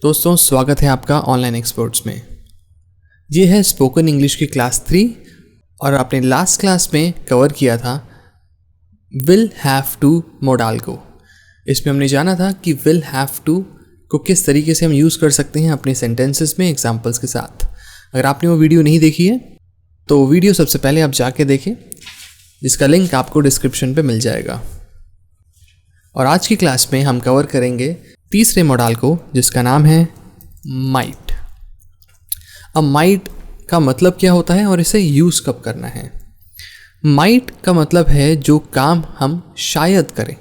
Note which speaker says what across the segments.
Speaker 1: दोस्तों स्वागत है आपका ऑनलाइन एक्सपर्ट्स में। ये है स्पोकन इंग्लिश की क्लास 3 और आपने लास्ट क्लास में कवर किया था विल हैव टू मोडाल को। इसमें हमने जाना था कि विल हैव टू को किस तरीके से हम यूज़ कर सकते हैं अपने सेंटेंसेस में एग्जांपल्स के साथ। अगर आपने वो वीडियो नहीं देखी है तो वीडियो सबसे पहले आप जाके देखें, जिसका लिंक आपको डिस्क्रिप्शन पे मिल जाएगा। और आज की क्लास में हम कवर करेंगे तीसरे मॉडल को, जिसका नाम है माइट। अब माइट का मतलब क्या होता है और इसे यूज़ कब करना है। माइट का मतलब है जो काम हम शायद करें।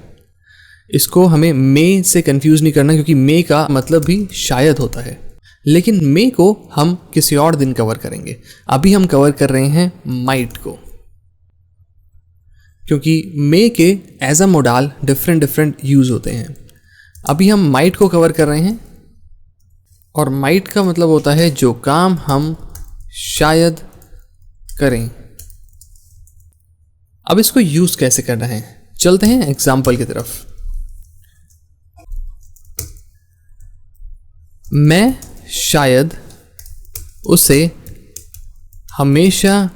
Speaker 1: इसको हमें मे से कंफ्यूज नहीं करना, क्योंकि मे का मतलब भी शायद होता है, लेकिन मे को हम किसी और दिन कवर करेंगे। अभी हम कवर कर रहे हैं माइट को, क्योंकि मे के as a modal different use होते हैं। अभी हम माइट को कवर कर रहे हैं और माइट का मतलब होता है जो काम हम शायद करें। अब इसको यूज़ कैसे करना है, चलते हैं एग्जाम्पल की तरफ। मैं शायद उसे हमेशा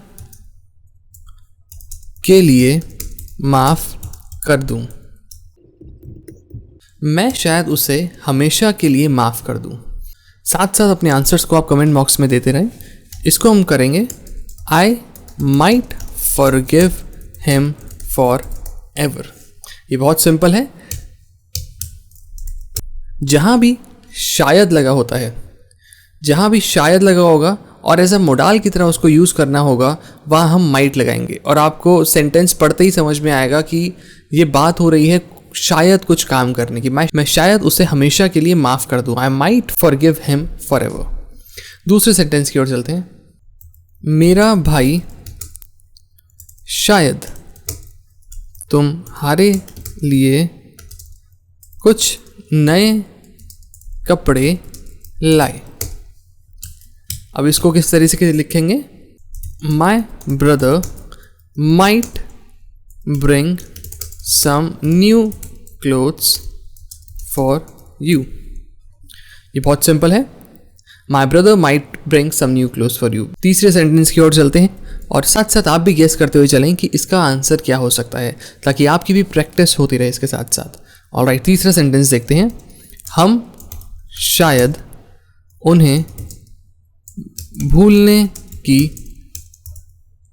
Speaker 1: के लिए माफ़ कर दूं। मैं शायद उसे हमेशा के लिए माफ़ कर दूं। साथ साथ अपने आंसर्स को आप कमेंट बॉक्स में देते रहें। इसको हम करेंगे I might forgive him for ever. ये बहुत सिंपल है। जहाँ भी शायद लगा होता है, जहाँ भी शायद लगा होगा और एज अ मोडाल की तरह उसको यूज़ करना होगा, वहाँ हम माइट लगाएंगे और आपको सेंटेंस पढ़ते ही समझ में आएगा कि ये बात हो रही है शायद कुछ काम करने की। मैं शायद उसे हमेशा के लिए माफ़ कर दूँ। I might forgive him for ever. दूसरे सेंटेंस की ओर चलते हैं। मेरा भाई शायद तुम्हारे लिए कुछ नए कपड़े लाए। अब इसको किस तरीके से लिखेंगे। My brother might bring some new clothes for you. ये बहुत सिंपल है। My brother might bring some new clothes for you. तीसरे सेंटेंस की ओर चलते हैं और साथ साथ आप भी गेस करते हुए चलें कि इसका आंसर क्या हो सकता है, ताकि आपकी भी प्रैक्टिस होती रहे इसके साथ साथ। ऑलराइट, तीसरा सेंटेंस देखते हैं। हम शायद उन्हें भूलने की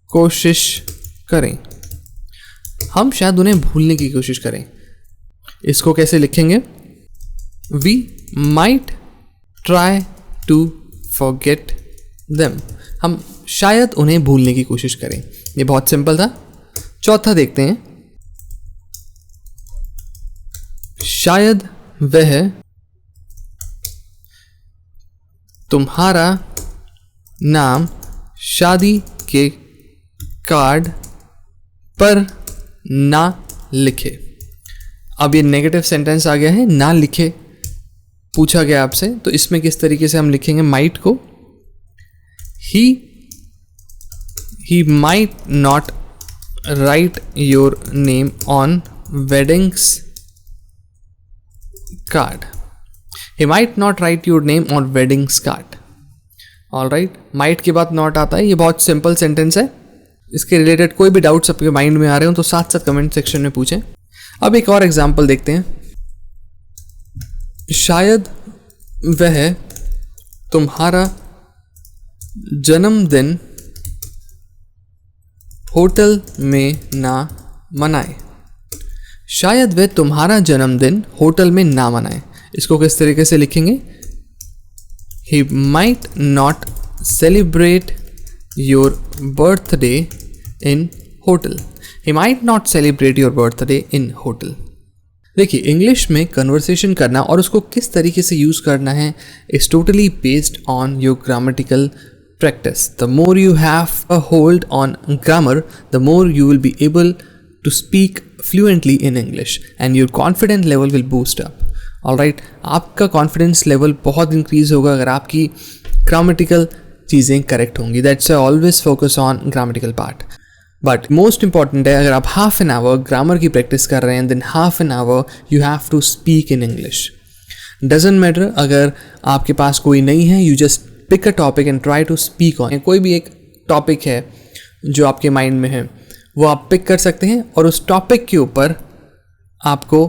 Speaker 1: कोशिश करें। हम शायद उन्हें भूलने की कोशिश करें। इसको कैसे लिखेंगे। We might try to forget them. हम शायद उन्हें भूलने की कोशिश करें। ये बहुत सिंपल था। चौथा देखते हैं। शायद वह तुम्हारा नाम शादी के कार्ड पर ना लिखे। अब ये नेगेटिव सेंटेंस आ गया है, ना लिखे पूछा गया आपसे, तो इसमें किस तरीके से हम लिखेंगे माइट को। He might not right your name on weddings card. He might not right your name on weddings card. Alright, might के बाद नॉट आता है। ये बहुत सिंपल सेंटेंस है। इसके रिलेटेड कोई भी डाउट्स आपके माइंड में आ रहे हो तो साथ साथ कमेंट सेक्शन में पूछें। अब एक और एग्जांपल देखते हैं। शायद वह तुम्हारा जन्मदिन होटल में ना मनाए। शायद वह तुम्हारा जन्मदिन होटल में ना मनाए। इसको किस तरीके से लिखेंगे। He might not celebrate your birthday in hotel. He might not celebrate your birthday in hotel. देखिए, इंग्लिश में कन्वर्सेशन करना और उसको किस तरीके से यूज़ करना है is totally based on your grammatical practice. The more you have a hold on grammar, the more you will be able to speak fluently in English and your confidence level will boost up. Alright, आपका confidence level बहुत increase होगा अगर आपकी grammatical चीज़ें correct होंगी। That's I always focus on grammatical part. But most important है, अगर आप हाफ एन आवर ग्रामर की प्रैक्टिस कर रहे हैं, then half an hour you have to speak in English. Doesn't matter अगर आपके पास कोई नहीं है, you just pick a topic and try to speak on. कोई भी एक टॉपिक है जो आपके माइंड में है वो आप पिक कर सकते हैं और उस टॉपिक के ऊपर आपको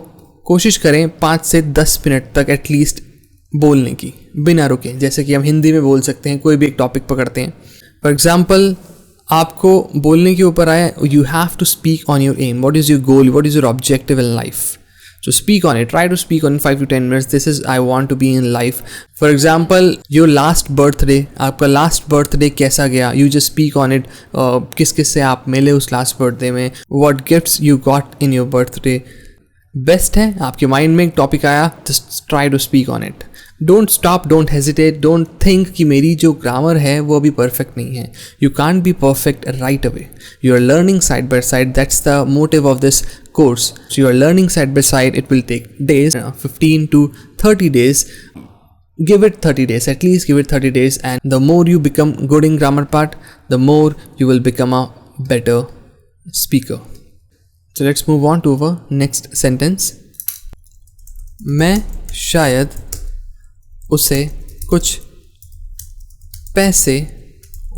Speaker 1: कोशिश करें 5 से 10 मिनट तक एटलीस्ट बोलने की बिना रुके। जैसे कि हम हिंदी में बोल सकते हैं, कोई भी एक टॉपिक पकड़ते हैं। फॉर एग्जाम्पल आपको बोलने के ऊपर आया, you have to speak on your aim, what is your goal, what is your objective in life. So speak on it. Try to speak on 5 to 10 minutes. This is I want to be in life. For example, your last birthday. आपका last birthday कैसा गया? You just speak on it. किस किस से आप मिले उस last birthday में? What gifts you got in your birthday? Best है आपके mind में एक topic आया, just try to speak on it. Don't stop, don't hesitate, don't think कि मेरी जो grammar है वो अभी perfect नहीं है. You can't be perfect right away. You are learning side by side. That's the motive of this course. So you are learning side by side. It will take days, 15 to 30 days. Give it 30 days, at least give it 30 days, and the more you become good in grammar part, the more you will become a better speaker. So let's move on to our next sentence. मैं शायद उसे कुछ पैसे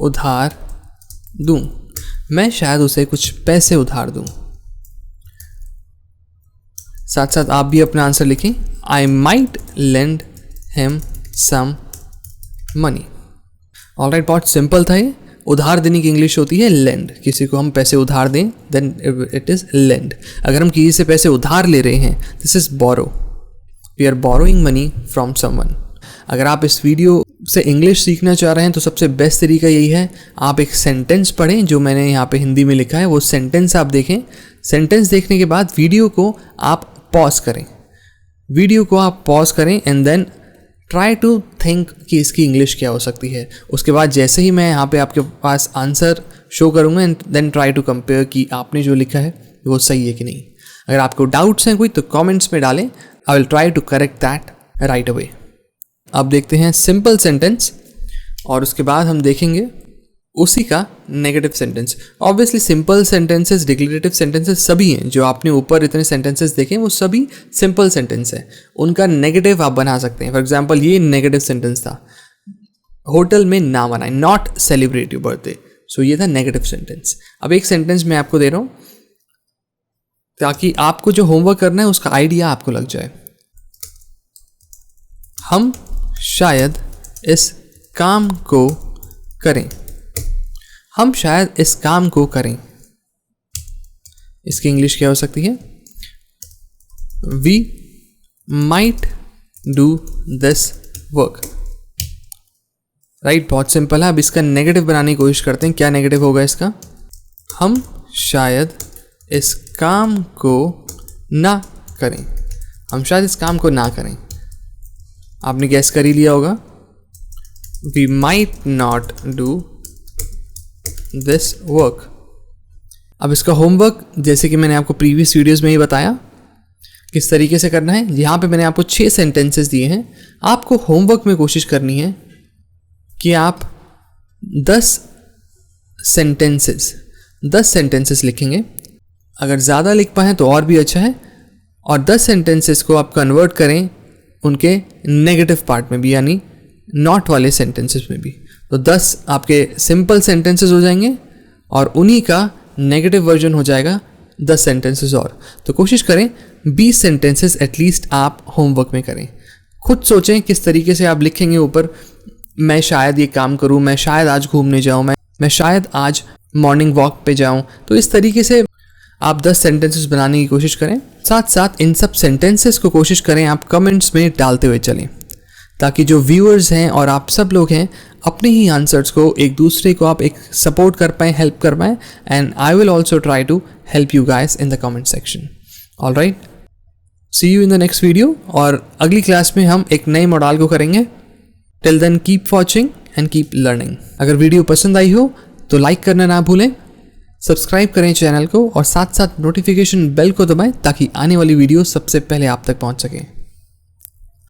Speaker 1: उधार दूं. मैं शायद उसे कुछ पैसे उधार दूं. साथ साथ आप भी अपना आंसर लिखें. I might lend him some money. Alright, बहुत सिंपल था ये. उधार देने की इंग्लिश होती है लेंड. किसी को हम पैसे उधार दें देन इट इज़ लेंड. अगर हम किसी से पैसे उधार ले रहे हैं, this is borrow. We are borrowing money from someone. अगर आप इस वीडियो से इंग्लिश सीखना चाह रहे हैं तो सबसे बेस्ट तरीका यही है, आप एक सेंटेंस पढ़ें जो मैंने यहाँ पे हिंदी में लिखा है. वो सेंटेंस आप देखें. सेंटेंस देखने के बाद वीडियो को आप पॉज करें. वीडियो को आप पॉज करें and then try to think कि इसकी इंग्लिश क्या हो सकती है. उसके बाद जैसे ही मैं यहाँ पे आपके पास आंसर शो करूँगा and then try to compare कि आपने जो लिखा है वो सही है कि नहीं. अगर आपको डाउट्स हैं कोई तो कमेंट्स में डालें. I will try to correct that right away. अब देखते हैं सिंपल सेंटेंस और उसके बाद हम देखेंगे उसी का negative sentence. Obviously simple sentences, declarative sentences सभी हैं. जो आपने ऊपर इतने सेंटेंसेस देखे वो सभी सिंपल सेंटेंस है. उनका नेगेटिव आप बना सकते हैं. फॉर एग्जांपल ये नेगेटिव सेंटेंस था, होटल में ना मनाएं, नॉट सेलिब्रेट योर बर्थडे. सो ये था नेगेटिव सेंटेंस. अब एक सेंटेंस मैं आपको दे रहा हूँ ताकि आपको जो होमवर्क करना है उसका आइडिया आपको लग जाए. हम शायद इस काम को करें. हम शायद इस काम को करें. इसकी इंग्लिश क्या हो सकती है? We might do this work. Right, बहुत सिंपल है. अब इसका नेगेटिव बनाने की कोशिश करते हैं. क्या नेगेटिव होगा इसका? हम शायद इस काम को ना करें. हम शायद इस काम को ना करें. आपने गैस कर ही लिया होगा. We might not do this work. अब इसका होमवर्क जैसे कि मैंने आपको प्रीवियस वीडियोस में ही बताया किस तरीके से करना है. यहाँ पे मैंने आपको 6 सेंटेंसेस दिए हैं. आपको होमवर्क में कोशिश करनी है कि आप 10 सेंटेंसेस लिखेंगे. अगर ज़्यादा लिख पाएँ तो और भी अच्छा है. और 10 सेंटेंसेस को आप कन्वर्ट करें उनके नेगेटिव पार्ट में भी, यानी नॉट वाले सेंटेंसेस में भी. तो 10 आपके सिंपल सेंटेंसेस हो जाएंगे और उन्हीं का नेगेटिव वर्जन हो जाएगा 10 सेंटेंसेस और. तो कोशिश करें 20 सेंटेंसेस एटलीस्ट आप होमवर्क में करें. खुद सोचें किस तरीके से आप लिखेंगे ऊपर. मैं शायद ये काम करूं, मैं शायद आज घूमने जाऊं, मैं शायद आज मॉर्निंग वॉक पे जाऊं. तो इस तरीके से आप 10 सेंटेंसेस बनाने की कोशिश करें. साथ साथ इन सब सेंटेंसेस को कोशिश करें आप कमेंट्स में डालते हुए चलें, ताकि जो व्यूअर्स हैं और आप सब लोग हैं अपने ही आंसर्स को एक दूसरे को आप एक सपोर्ट कर पाएँ, हेल्प कर पाएँ. And I will also try to help you guys in the comment section. Alright, see you in the next video. और अगली क्लास में हम एक नए मॉडल को करेंगे. Till then keep watching and keep learning. अगर वीडियो पसंद आई हो तो लाइक करना ना भूलें, सब्सक्राइब करें चैनल को और साथ साथ नोटिफिकेशन बेल को दबाएं ताकि आने वाली वीडियो सबसे पहले आप तक पहुंच सकें.